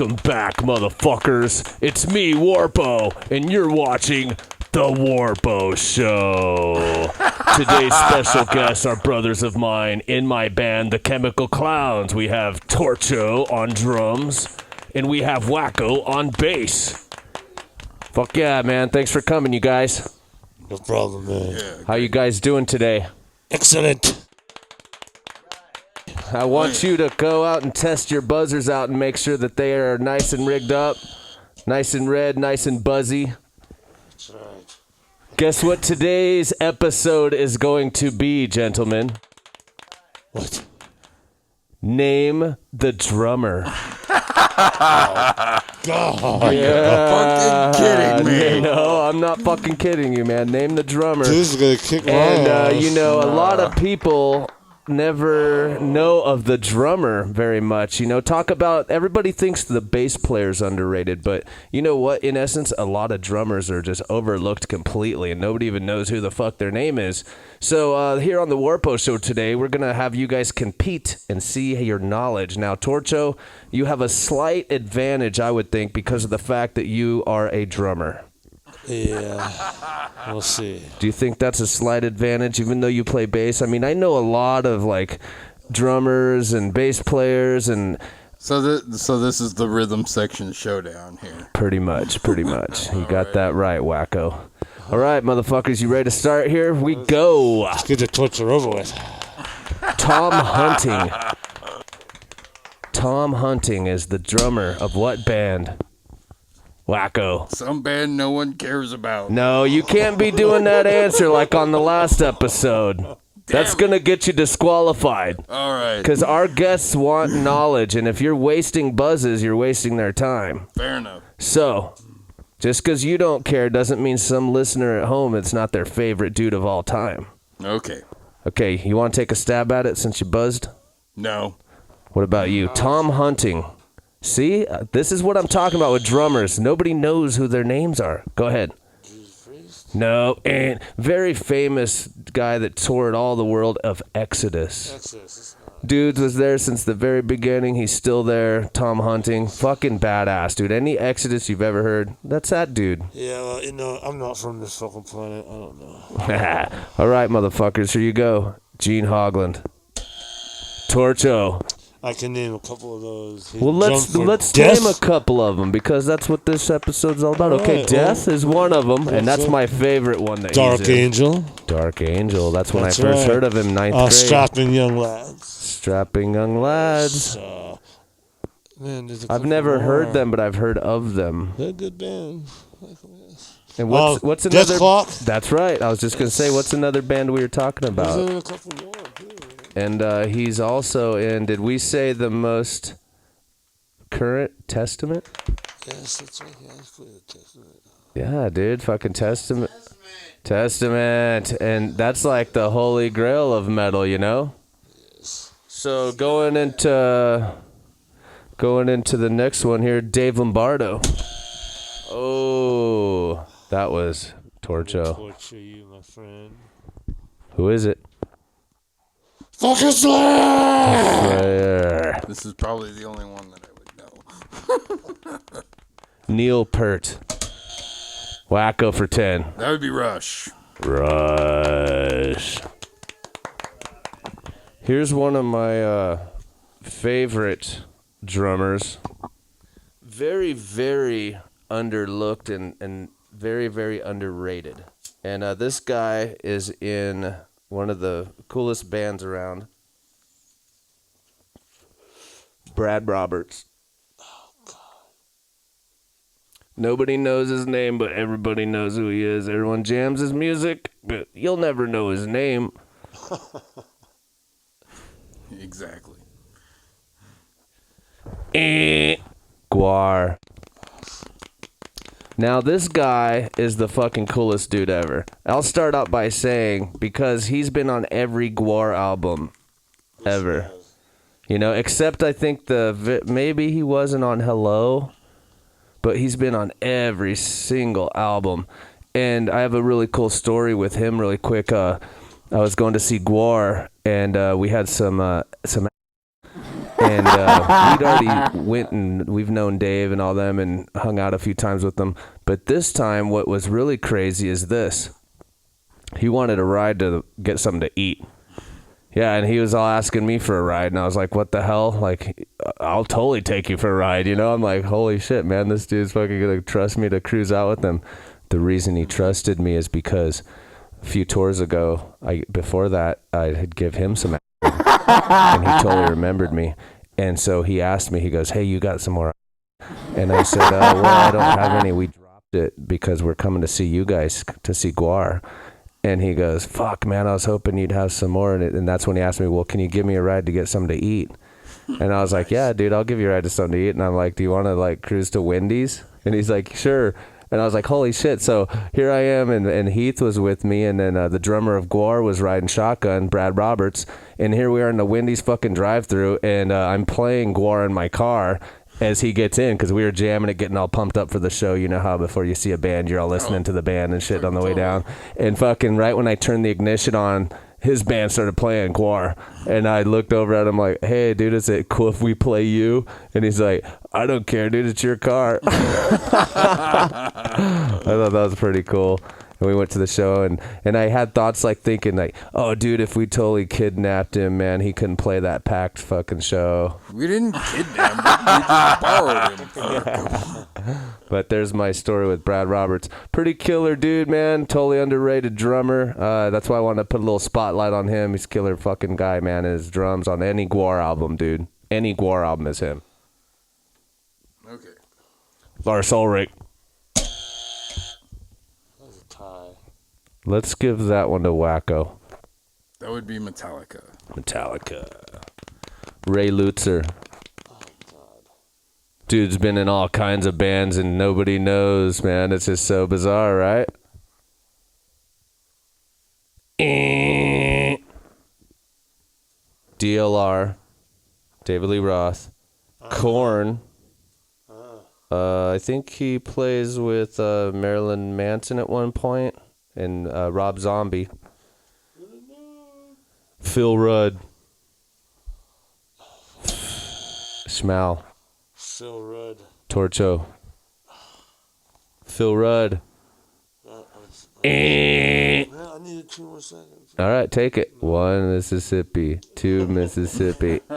Welcome back, motherfuckers. It's me, Warpo, and you're watching The Warpo Show. Today's special guests are brothers of mine in my band, The Chemical Clowns. We have Torcho on drums, and we have Wacko on bass. Fuck yeah, man. Thanks for coming, you guys. No problem, man. Yeah, how you guys doing today? Excellent. I want you to go out and test your buzzers out and make sure that they are nice and rigged up, nice and red, nice and buzzy. That's right. Guess what today's episode is going to be, gentlemen? What? Name the drummer. God. Yeah. Fucking kidding me. No, I'm not fucking kidding you, man. Name the drummer. This is gonna kick my And, ass. a lot of people never know of the drummer very much. Talk about, everybody thinks the bass player's underrated, but you know what? In essence, a lot of drummers are just overlooked completely, and nobody even knows who the fuck their name is. So here on the Warpo Show today, we're going to have you guys compete and see your knowledge. Now, Torcho, you have a slight advantage, I would think, because of the fact that you are a drummer. Yeah, we'll see. Do you think that's a slight advantage, even though you play bass? I mean, I know a lot of, drummers and bass players and... So this is the rhythm section showdown here. Pretty much. You got that right, Wacko. All right, motherfuckers, you ready to start here? We go. Let's get the torture over with. Tom Hunting. Tom Hunting is the drummer of what band? Wacko. Some band no one cares about. No, you can't be doing that answer like on the last episode. That's going to get you disqualified. All right. Because our guests want knowledge, and if you're wasting buzzes, you're wasting their time. Fair enough. So, just because you don't care doesn't mean some listener at home, it's not their favorite dude of all time. Okay. Okay, you want to take a stab at it since you buzzed? No. What about you? Tom Hunting. See, this is what I'm talking about with drummers. Nobody knows who their names are. Go ahead. No, and very famous guy that toured all the world of Exodus. Dude was there since the very beginning. He's still there. Tom Hunting. Fucking badass, dude. Any Exodus you've ever heard, that's that dude. Yeah, well, I'm not from this fucking planet. I don't know. All right, motherfuckers, here you go. Gene Hogland. Torcho. I can name a couple of those. Well, let's name a couple of them because that's what this episode's all about. Okay, Right, Death is one of them, and that's my favorite one. That Dark he's in. Angel. Dark Angel. That's when That's I first right. heard of him, ninth grade. Strapping Young Lads. Strapping Young Lads. Man, there's a I've couple never more. heard them, but I've heard of them. They're a good band. And what's another? Death Clock. That's right. I was just gonna say, what's another band we were talking about? There's a couple more too. And he's also in, did we say the most current Testament? Yes, that's right. Yeah, it's clear. Testament. Yeah, dude, fucking Testament. And that's like the holy grail of metal, you know? Yes. So going into the next one here, Dave Lombardo. Oh, that was Torcho. Torture you, my friend. Who is it? Fucking Slayer! This is probably the only one that I would know. Neil Peart. Wacko for 10. That would be Rush. Rush. Here's one of my favorite drummers. Very, very underlooked and very, very underrated. And this guy is in one of the coolest bands around. Brad Roberts. Oh, God. Nobody knows his name, but everybody knows who he is. Everyone jams his music, but you'll never know his name. Exactly. Guar. Now, this guy is the fucking coolest dude ever. I'll start out by saying, because he's been on every Guar album ever. You know, except I think maybe he wasn't on Hello, but he's been on every single album. And I have a really cool story with him really quick. I was going to see Guar, and we had some And we'd already went and we've known Dave and all them and hung out a few times with them. But this time, what was really crazy is this. He wanted a ride to get something to eat. Yeah, and he was all asking me for a ride, and I was like, what the hell? Like, I'll totally take you for a ride, you know? I'm like, holy shit, man, this dude's fucking gonna trust me to cruise out with him. The reason he trusted me is because a few tours ago, before that, I had give him some and he totally remembered me. And so he asked me, he goes, hey, you got some more? And I said, well, I don't have any. We dropped it because we're coming to see you guys, to see Guar. And he goes, fuck, man, I was hoping you'd have some more. And that's when he asked me, well, can you give me a ride to get something to eat? And I was like, yeah, dude, I'll give you a ride to something to eat. And I'm like, do you want to, like, cruise to Wendy's? And he's like, sure. And I was like, holy shit. So here I am, and Heath was with me, and then the drummer of Guar was riding shotgun, Brad Roberts. And here we are in the Wendy's fucking drive-thru, and I'm playing Guar in my car as he gets in, because we were jamming it, getting all pumped up for the show. You know how before you see a band, you're all listening to the band and shit on the way down. And fucking right when I turned the ignition on, his band started playing Guar. And I looked over at him like, hey, dude, is it cool if we play you? And he's like, I don't care, dude, it's your car. I thought that was pretty cool. And we went to the show, and I had thoughts like thinking like, oh, dude, if we totally kidnapped him, man, he couldn't play that packed fucking show. We didn't kidnap him. We just borrowed him. But there's my story with Brad Roberts. Pretty killer dude, man. Totally underrated drummer. That's why I wanted to put a little spotlight on him. He's a killer fucking guy, man. And his drums on any Guar album, dude. Any Guar album is him. Okay. Lars Ulrich. Let's give that one to Wacko. That would be Metallica. Ray Lutzer. Oh, God. Dude's been in all kinds of bands and nobody knows, man. It's just so bizarre, right? DLR. David Lee Roth. Korn. I think he plays with Marilyn Manson at one point. And Rob Zombie. Phil Rudd. Schmal. Phil Rudd. Torcho. Phil Rudd. Man, I needed 2 more seconds. All right, take it. 1 Mississippi. 2 Mississippi. All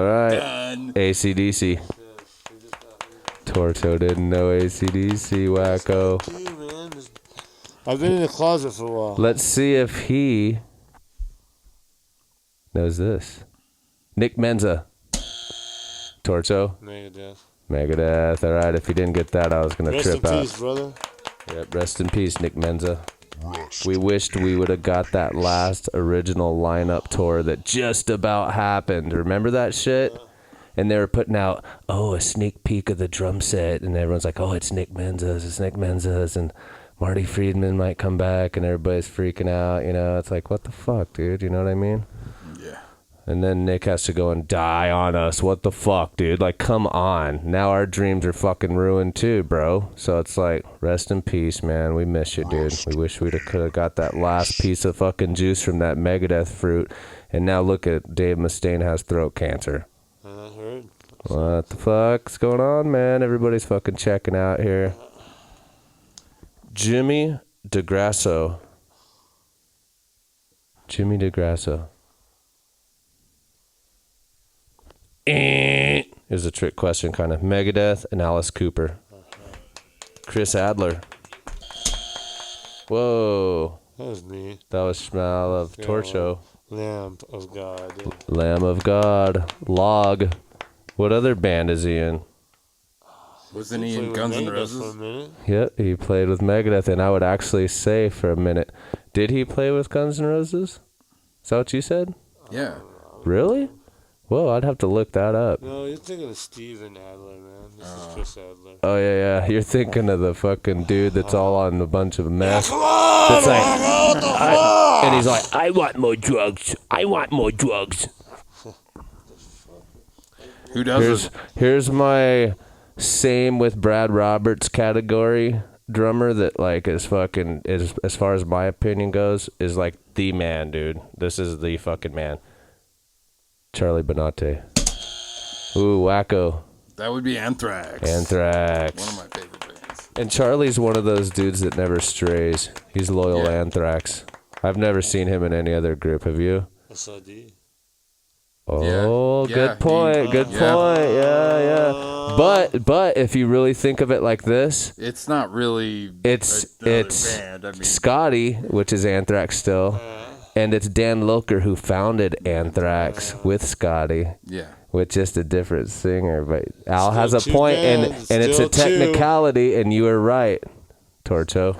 right. Done. AC/DC. Torcho didn't know AC/DC, Wacko. Dude, man. I've been in the closet for a while. Let's see if he knows this. Nick Menza. Torcho. Megadeth. All right, if you didn't get that, I was going to trip out. Rest in peace, brother. Yep, rest in peace, Nick Menza. We wished we would have got that last original lineup tour that just about happened. Remember that shit? And they were putting out, a sneak peek of the drum set, and everyone's like, it's Nick Menza's, and Marty Friedman might come back, and everybody's freaking out, you know? It's like, what the fuck, dude? You know what I mean? Yeah. And then Nick has to go and die on us. What the fuck, dude? Like, come on. Now our dreams are fucking ruined too, bro. So it's like, rest in peace, man. We miss you, dude. We wish we could have got that last piece of fucking juice from that Megadeth fruit. And now look at Dave Mustaine has throat cancer. I heard. What the fuck's going on, man? Everybody's fucking checking out here. Jimmy DeGrasso. Here's a trick question, kind of. Megadeth and Alice Cooper. Chris Adler. Whoa. That was me. That was Schmal of Torcho. Lamb of God. Lamb of God. Log. What other band is he in? Wasn't he in Guns N' Roses? Yep, he played with Megadeth, and I would actually say for a minute, did he play with Guns N' Roses? Is that what you said? Yeah. Really? Whoa, I'd have to look that up. No, you're thinking of Steven Adler, man. This is Chris Adler. Oh, yeah. You're thinking of the fucking dude that's all on a bunch of meth. Come on! That's like, What the fuck? and he's like, I want more drugs. Who does it? Here's my same with Brad Roberts category drummer that, like, is fucking, is, as far as my opinion goes, is like the man, dude. This is the fucking man. Charlie Benante. Ooh, Wacko. That would be Anthrax. Anthrax. One of my favorite bands. And Charlie's one of those dudes that never strays. He's loyal to Anthrax. I've never seen him in any other group. Have you? SID. Oh, Yeah. good point. Good point. Yeah. But if you really think of it like this, it's not really. It's band. I mean, Scotty, which is Anthrax still, and it's Dan Lilker who founded Anthrax with Scotty. Yeah. With just a different singer, but Al Still has a two point, bands, and it's a still two. technicality, and you are right, Torcho.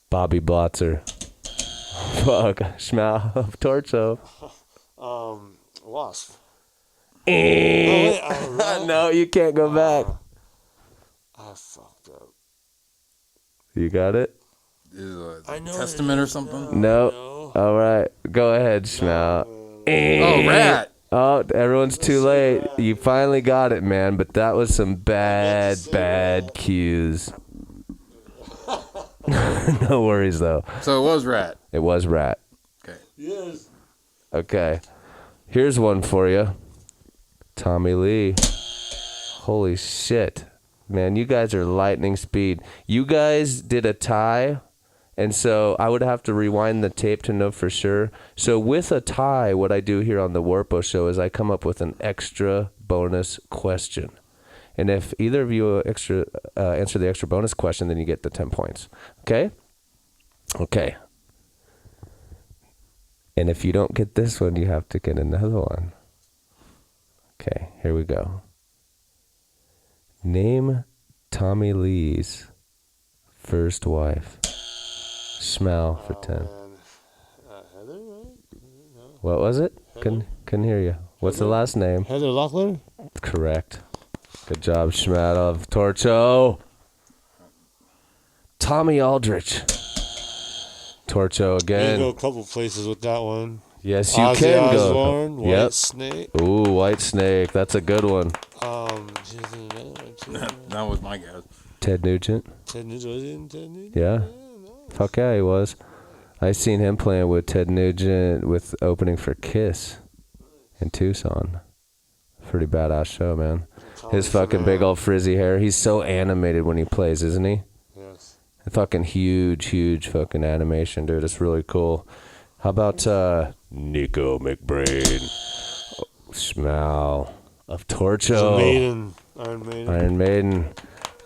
Bobby Blotzer. Fuck, Schmal of Torcho. Wasp. No, you can't go back. I fucked up. You got it? Is it I know Testament it or is. something? No. All right, go ahead, Schmal. Oh, Rat. Oh, everyone's too late. You finally got it, man, but that was some bad cues. No worries, though. So it was Rat. It was Rat. Okay. Yes. Okay. Here's one for you. Tommy Lee. Holy shit. Man, you guys are lightning speed. You guys did a tie, and so I would have to rewind the tape to know for sure. So with a tie, what I do here on the Warpo show is I come up with an extra bonus question. And if either of you answer the extra bonus question, then you get the 10 points. Okay? Okay. And if you don't get this one, you have to get another one. Okay, here we go. Name Tommy Lee's first wife. Smell for 10. Heather, right? What was it? Couldn't hear you. What's the last name? Heather Locklear? Correct. Good job, Schmat of Torcho. Tommy Aldrich. Torcho You can again. go a couple places with that one. Yes, you Ozzy can Osbourne, go. White Yep. Snake. Ooh, White Snake. That's a good one. She's in another one too. That was my guess. Ted Nugent. Ted Nugent, was he in Ted Nugent? Yeah. Nice. Fuck yeah, he was. I seen him playing with Ted Nugent with opening for Kiss in Tucson. Pretty badass show, man. His fucking big old frizzy hair. He's so animated when he plays, isn't he? Yes. A fucking huge fucking animation, dude. It's really cool. How about Nico McBrain? Smell of Torcho. Maiden. Iron Maiden. Iron Maiden.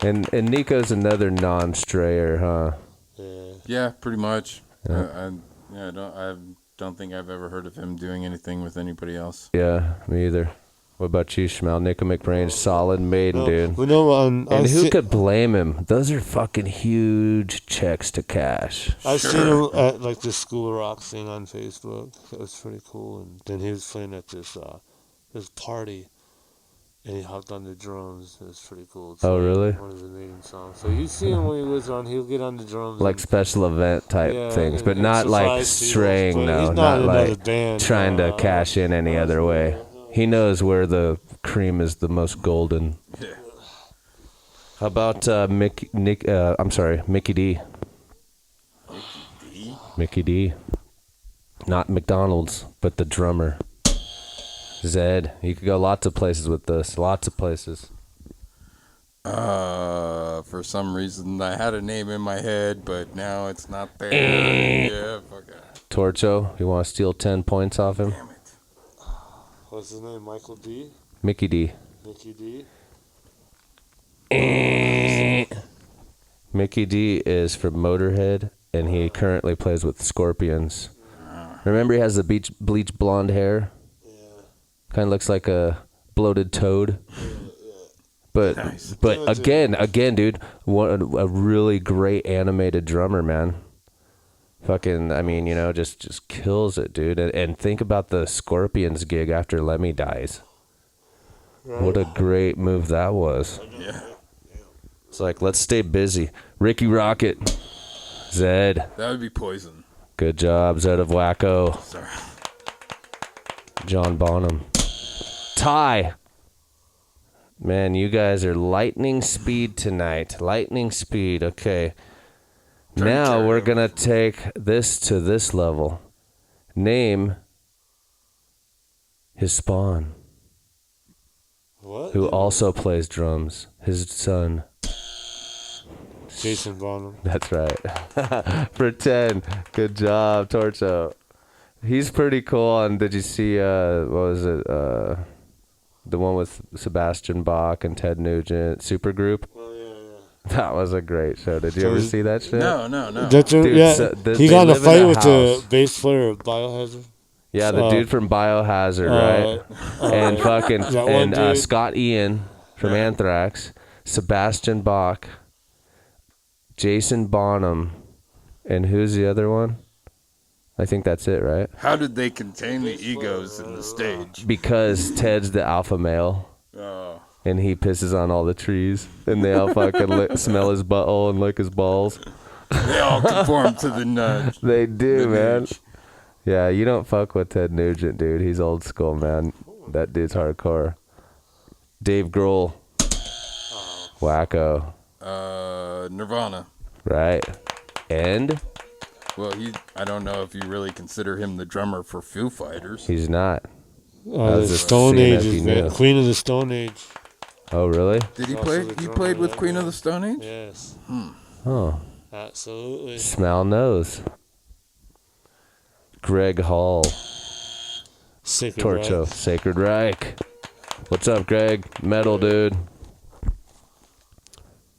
And Nico's another non-strayer, huh? Yeah. Yeah, pretty much. Yeah. I don't think I've ever heard of him doing anything with anybody else. Yeah, me either. What about you, Schmel? Nico McBrain, solid Maiden, dude. We know And who could blame him? Those are fucking huge checks to cash. I've seen him at like this School of Rock thing on Facebook. It was pretty cool. And then he was playing at this party, and he hopped on the drums. It was pretty cool. It's Oh, like really? One of the Maiden songs. So you see him when he was on. He'll get on the drums. Like and, special event type yeah, things, but and not like surprise people, straying, but no. he's Not in like another band, trying to no. cash in any other way. He knows where the cream is the most golden. Yeah. How about Mickey D? Mickey D. Not McDonald's, but the drummer. Zed. You could go lots of places with this. Lots of places. For some reason, I had a name in my head, but now it's not there. Yeah, fuck it. Torcho, you want to steal 10 points off him? Damn it. What's his name? Michael D. Mickey D. Mickey D. Mickey D is from Motorhead, and he currently plays with Scorpions. Remember, he has the bleach blonde hair? Yeah. Kind of looks like a bloated toad. But Nice. but again, dude, a really great animated drummer, man. Fucking, I mean, just kills it, dude. And think about the Scorpions gig after Lemmy dies. What a great move that was. Yeah. It's like, let's stay busy. Ricky Rocket. Zed. That would be Poison. Good job, Zed of Wacko. Sorry. John Bonham. Ty. Man, you guys are lightning speed tonight. Lightning speed. Okay. Now we're going to take this to this level. Name His spawn, What? who also plays drums. His son. Jason Bonham. That's right. For 10. Good job, Torcho. He's pretty cool. And did you see, what was it? The one with Sebastian Bach and Ted Nugent, Supergroup? Oh, yeah. That was a great show. Did you ever see that shit? No. That's Dude, yeah. so He they got in a live in fight a with the house. bass player of Biohazard. Yeah, the dude from Biohazard, right? And fucking that one dude. Scott Ian from Anthrax, Sebastian Bach, Jason Bonham, and who's the other one? I think that's it, right? How did they contain the egos in the stage? Because Ted's the alpha male, Oh. and he pisses on all the trees, and they all fucking smell his butthole and lick his balls. They all conform to the nudge. They do, man. Nudge. Yeah, you don't fuck with Ted Nugent, dude. He's old school, man. That dude's hardcore. Dave Grohl. Wacko. Nirvana. Right. And Well, I don't know if you really consider him the drummer for Foo Fighters. he's not. The just Stone seeing if Age, you man. knew. Queen of the Stone Age. Oh, really? Did he Also play? the He drummer, played with yeah, Queen of yeah. the Stone Age? Yes, Oh. absolutely. Smell nose. Greg Hall. Sacred Torcho. Reich. Sacred Reich. What's up, Greg? Metal dude.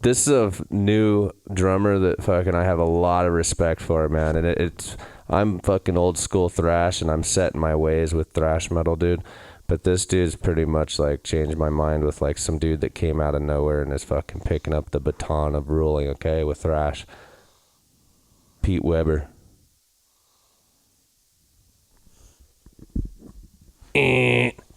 This is a new drummer that fucking I have a lot of respect for, man. And it's I'm fucking old school thrash, and I'm set in my ways with thrash metal, dude. But this dude's pretty much like changed my mind with like some dude that came out of nowhere and is fucking picking up the baton of ruling, okay, with thrash. Pete Weber.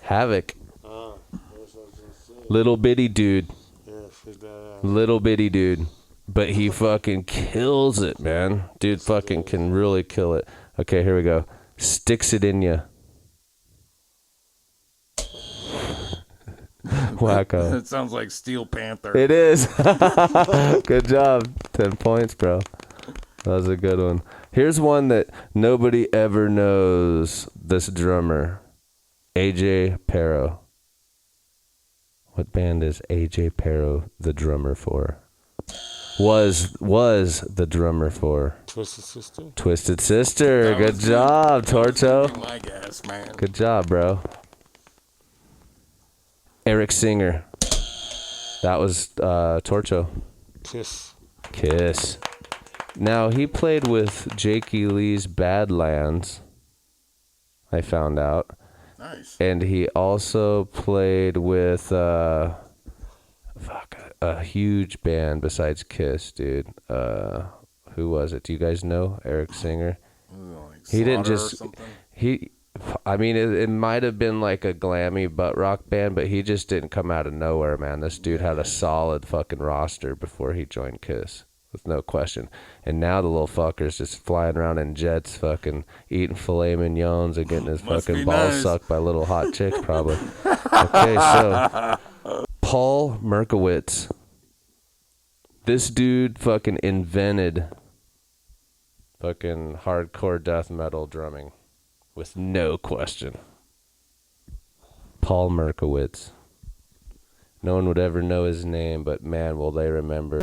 Havoc. That's what I was gonna say. Little bitty dude. Yeah, she's badass. Little bitty dude. But he fucking kills it, man. Dude fucking can really kill it. Okay, here we go. Sticks it in ya. Wacko. It sounds like Steel Panther. It is. Good job. 10 points, bro. That was a good one. Here's one that nobody ever knows this drummer. AJ Pero. What band is AJ Pero the drummer for? Was the drummer for? Twisted Sister. Twisted Sister. That Good was job, That was gonna be Torcho. my guess, man. Good job, bro. Eric Singer. That was Torcho. Kiss. Kiss. Now, he played with Jakey Lee's Badlands, I found out. Nice. And he also played with a huge band besides Kiss, dude. Who was it? Do you guys know Eric Singer? Like He didn't Slaughter or just something? I mean, it might have been like a glammy butt rock band, but he just didn't come out of nowhere, man. This dude had a solid fucking roster before he joined Kiss, with no question. And now the little fucker's just flying around in jets, fucking eating filet mignons and getting his Must fucking be balls nice. sucked by little hot chicks, probably. Okay, so Paul Merkowitz. This dude fucking invented fucking hardcore death metal drumming. With no question. Paul Merkowitz. No one would ever know his name, but man, will they remember.